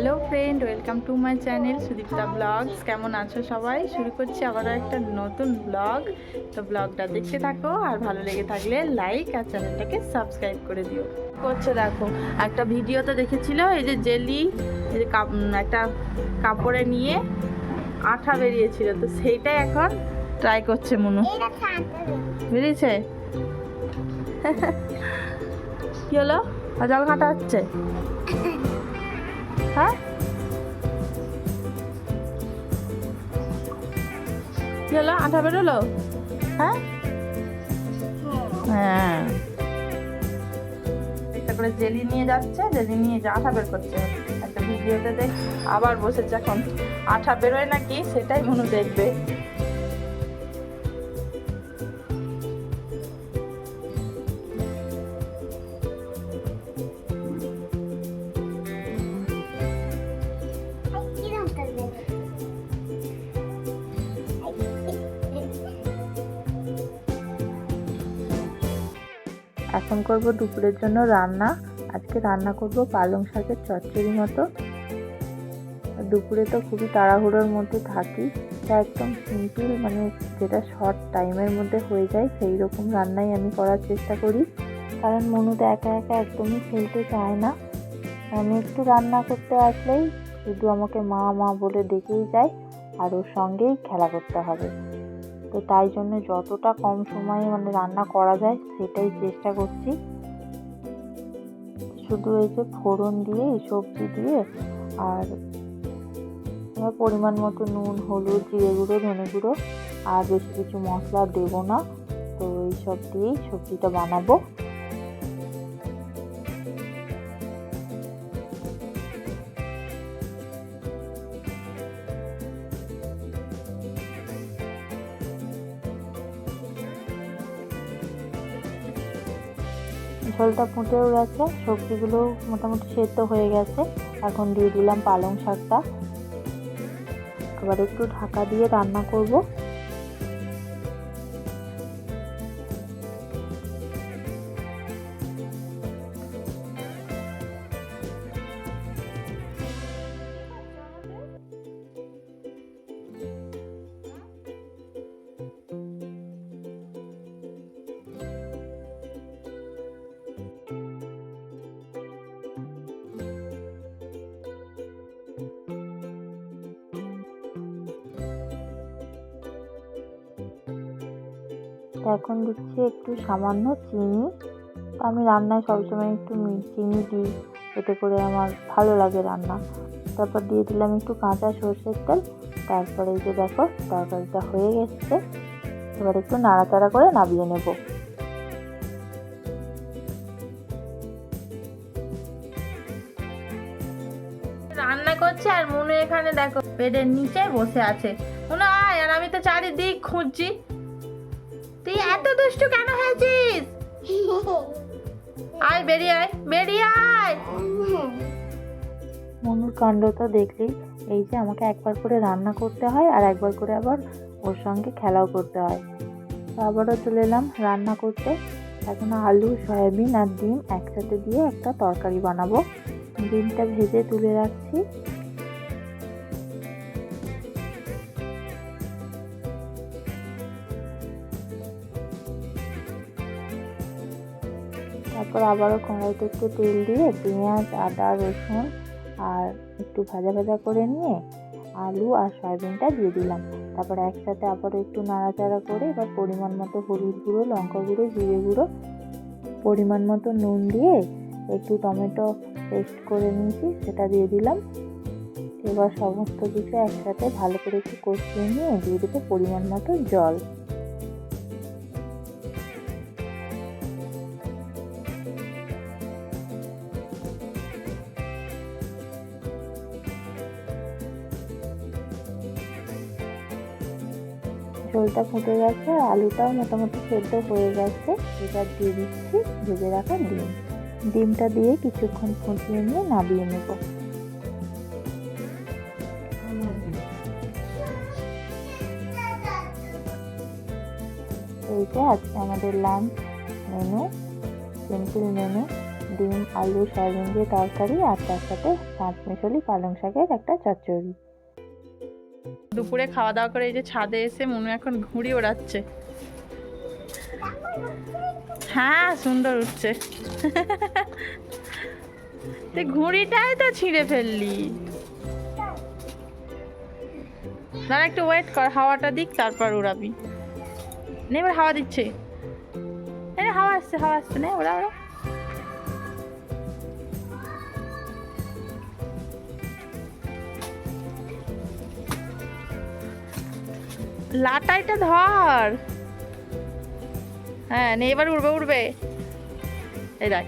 Hello friend, welcome to my channel Sudipta blogs. কেমন আছো সবাই? শুরু করছি আবারও একটা নতুন ব্লগ। তো ব্লগটা দেখতে থাকো, আর ভালো লেগে থাকলে লাইক আর চ্যানেলটাকে সাবস্ক্রাইব করে দিও। করছে দেখো, একটা ভিডিওতে দেখেছিল এই যে জেলি, এই যে একটা কাপড়ে নিয়ে আঠা বেরিয়েছিল, তো সেইটাই এখন ট্রাই করছে মনু। বেরিয়েছে? কি হলো? জল ঘাঁটা হচ্ছে? হ্যাঁ, কি হলো? আঠা বেরোলো? হ্যাঁ হ্যাঁ, একটা করে জেলি নিয়ে যাচ্ছে, জেলি নিয়ে আঠা বের করছে। একটা ভিডিওতে দেখ আবার বসেছে, এখন আঠা বেরোয় নাকি সেটাই মনু দেখবে। এখন করব দুপুরের জন্য রান্না। আজকে রান্না করব পালং শাকের চচ্চড়ি মতো। দুপুরে তো খুবই তাড়াহুড়োর মধ্যে থাকি, তা একদম সিম্পল, মানে যেটা শর্ট টাইমের মধ্যে হয়ে যায় সেই রকম রান্নাই আমি করার চেষ্টা করি। কারণ মনু তো একা একা একদমই খেলতে চায় না। আমি একটু রান্না করতে আসলেই শুধু আমাকে মা মা বলে ডেকেই যায়, আর ওর সঙ্গেই খেলা করতে হবে। তো তাই জন্য যতটা কম সময়ে মানে রান্না করা যায় সেটাই চেষ্টা করছি। শুধু এই যে ফোড়ন দিয়ে এই সবজি দিয়ে, আর পরিমাণ মতো নুন, হলুদ, জিরে গুঁড়ো, ধনে গুঁড়ো, আর বেশি কিছু মশলা দেবো না। তো এইসব দিয়েই সবজিটা বানাবো। ঝোলটা ফুটেও গেছে, সবজিগুলো মোটামুটি সেদ্ধ হয়ে গেছে। এখন দিয়ে দিলাম পালং শাকটা, আবার একটু ঢাকা দিয়ে রান্না করব। এখন দিচ্ছি একটু সামান্য চিনি। আমি রান্নায় সবসময় একটু চিনি দিই, এতে করে আমার ভালো লাগে রান্না। তারপর দিয়ে দিলাম একটু কাঁচা সরষের তেল। তারপরে এই যে দেখো তরকারিটা হয়ে গেছে, এবার একটু নাড়াচাড়া করে নামিয়ে নেব। রান্না করছে আর মনু এখানে দেখো বেডের নিচে বসে আছে। মনু আয়, আর আমি তো চারিদিক খুঁজছি। তুই এত দুষ্টু কেন হয়েছিস? আয়, বেরিয়ে আয়, বেরিয়ে আয়। মনুর কাণ্ডটা দেখলি, এই যে আমাকে একবার করে রান্না করতে হয় আর একবার করে আবার ওর সঙ্গে খেলাও করতে হয়। তো আবারও চলে এলাম রান্না করতে। এখন আলু, সয়াবিন আর ডিম একসাথে দিয়ে একটা তরকারি বানাবো। ডিমটা ভেজে তুলে রাখছি। তারপর আবারও কড়াইতে একটু তেল দিয়ে পেঁয়াজ, আদা, রসুন আর একটু ভাজা ভাজা করে নিয়ে আলু আর সয়াবিনটা দিয়ে দিলাম। তারপর একসাথে আবারও একটু নাড়াচাড়া করে এবার পরিমাণ মতো হলুদ গুঁড়ো, লঙ্কা গুঁড়ো, জিরে গুঁড়ো, পরিমাণ মতো নুন দিয়ে একটু টমেটো পেস্ট করে নিয়েছি সেটা দিয়ে দিলাম। এবার সমস্ত কিছু একসাথে ভালো করে একটু কষিয়ে নিয়ে দিয়ে দেবো পরিমাণ মতো জল। ঝোলটা ফুটে গেছে, আলুটাও মোটামুটি সেদ্ধ হয়ে গেছে। এবার দিয়ে দিচ্ছি ভেজে রাখা ডিম। ডিমটা দিয়ে কিছুক্ষণ ফুটিয়ে নিয়ে নামিয়ে নেব। এই যে আজকে আমাদের লাঞ্চ মেনু। সিম্পল মেনু, ডিম আলু সয়াবিন দিয়ে তরকারি আর তার সাথে পাঁচমিশালি পালং শাকের একটা চচ্চড়ি। দুপুরে খাওয়া দাওয়া করে এই যে ছাদে এসে মনু এখন ঘুড়ি ওড়াচ্ছে। হ্যাঁ সুন্দর উঠছে। তুই ঘুড়িটাই তো ছিঁড়ে ফেললি। দাঁড়া একটু ওয়েট কর, হাওয়াটা দিক তারপর উড়াবি। নে এবার হাওয়া দিচ্ছে, হাওয়া আসছে হাওয়া আসছে, নে ওরা ওরা। লাটাইটা ধর। হ্যাঁ নে এবার উড়বে উড়বে। এই দেখ।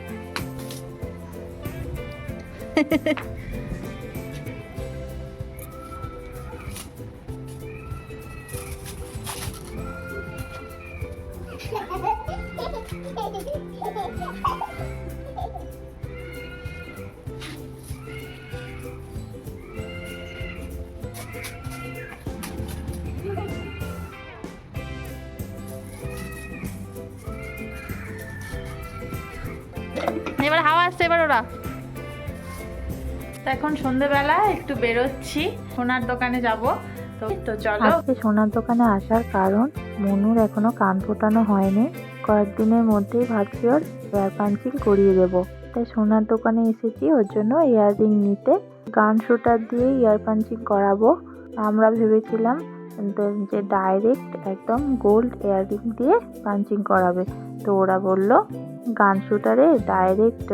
এবার হাওয়া আসছে, এবার ওরা। এখন সন্ধ্যেবেলা একটু বেরোচ্ছি, সোনার দোকানে যাব। তো চলো। আজকে সোনার দোকানে আসার কারণ মনুর এখনো কান ফোটানো হয়নি, কয়েকদিনের মধ্যেই ভাবছি ওর হেয়ার পাঞ্চিং করিয়ে দেবো। তাই সোনার দোকানে এসেছি ওর জন্য ইয়াররিং নিতে। গান শুটার দিয়ে ইয়ার পাঞ্চিং করাবো। আমরা ভেবেছিলাম যে ডাইরেক্ট একদম গোল্ড ইয়াররিং দিয়ে পাঞ্চিং করাবে, তো ওরা বললো গান শুটারে ডাইরেক্ট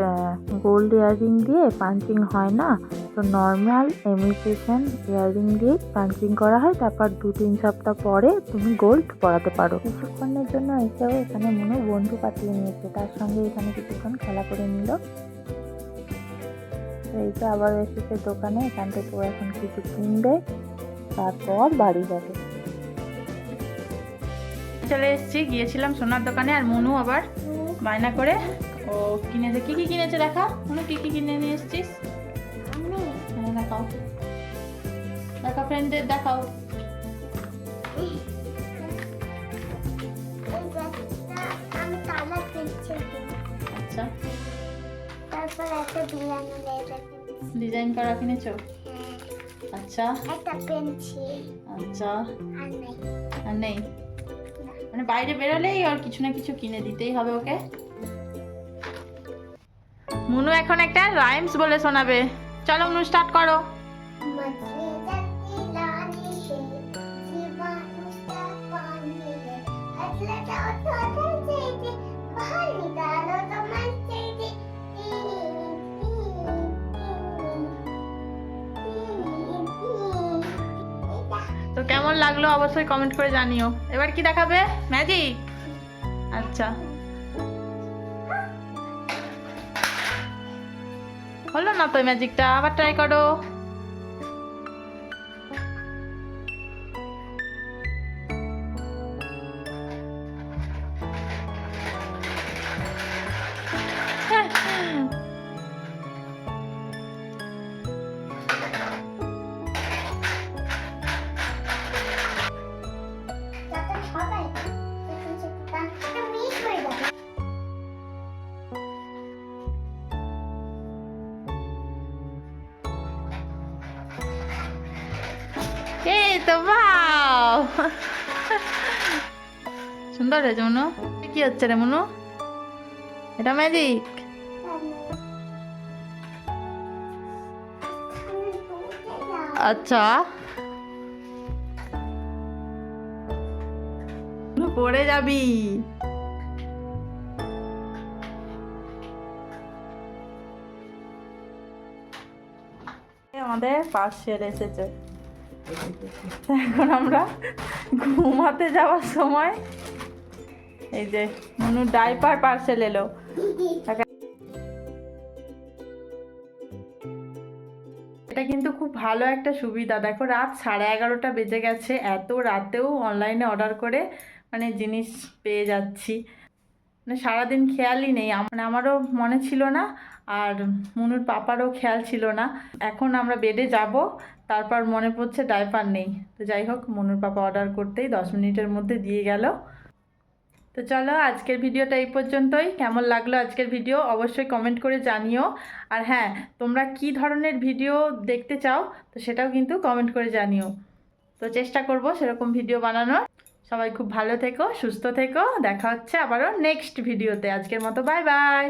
গোল্ড ইয়াররিং দিয়ে পাঞ্চিং হয় না, তো নর্মাল ইমিটেশন ইয়াররিং দিয়ে পাঞ্চিং করা হয়, তারপর 2-3 সপ্তাহ পরে তুমি গোল্ড পরাতে পারো। কিছুক্ষণের জন্য এসেও এখানে মনে বন্ধু পাঠিয়ে নিয়েছে, তার সঙ্গে এখানে কিছুক্ষণ খেলা করে নিল। এই তো আবার এসেছে দোকানে, এখান থেকে ও এখন কিছু কিনবে, তারপর বাড়ি যাবে। চলে এসেছি, গিয়েছিলাম সোনার দোকানে, আর মনু আবার বায়না করে ও কিনেছে। কি কি কিনেছে দেখা, মনু কি কি কিনে নিয়ে এসেছিস? দেখাও দেখাও ফ্রেন্ডদের দেখাও। আচ্ছা তারপর একটা ডিজাইন করা কিনেছো? আচ্ছা একটা পেন্সিল। আচ্ছা আর নেই, মানে বাইরে বেরোলেই আর কিছু না কিছু কিনে দিতেই হবে ওকে। মনু এখন একটা রাইমস বলে শোনাবে, চলো মনু স্টার্ট করো। তো কেমন লাগলো অবশ্যই কমেন্ট করে জানিও। এবার কি দেখাবে? ম্যাজিক? আচ্ছা হলো না তো ম্যাজিকটা, আবার ট্রাই করো। এই তো বাও, সুন্দর হয়েছে মনু। কি হচ্ছে রে মনু? এটা ম্যাজিক? আচ্ছা পড়ে যাবি। আমাদের পার্সেল এসেছে, এখন আমরা ঘুমাতে যাওয়ার সময় এই যে মনু ডাইপার পার্সেল এলো। এটা কিন্তু খুব ভালো একটা সুবিধা। দেখো রাত 11:30 বেজে গেছে, এত রাতেও অনলাইনে অর্ডার করে মানে জিনিস পেয়ে যাচ্ছি। মানে সারাদিন খেয়ালই নেই, মানে আমারও মনে ছিল না আর মনুর পাপারও খেয়াল ছিল না। এখন আমরা বেডে যাব, তারপর মনে পড়ছে ডাইপার নেই। তো যাই হোক, মনুর পাপা অর্ডার করতেই 10 মিনিটের মধ্যে দিয়ে গেল। তো চলো আজকের ভিডিওটা এই পর্যন্তই। কেমন লাগলো আজকের ভিডিও অবশ্যই কমেন্ট করে জানিও। আর হ্যাঁ, তোমরা কি ধরনের ভিডিও দেখতে চাও তো সেটাও কিন্তু কমেন্ট করে জানিও। তো চেষ্টা করব সেরকম ভিডিও বানানোর। সবাই খুব ভালো থেকো, সুস্থ থেকো। দেখা হচ্ছে আবারও নেক্সট ভিডিওতে। আজকের মতো বাই বাই।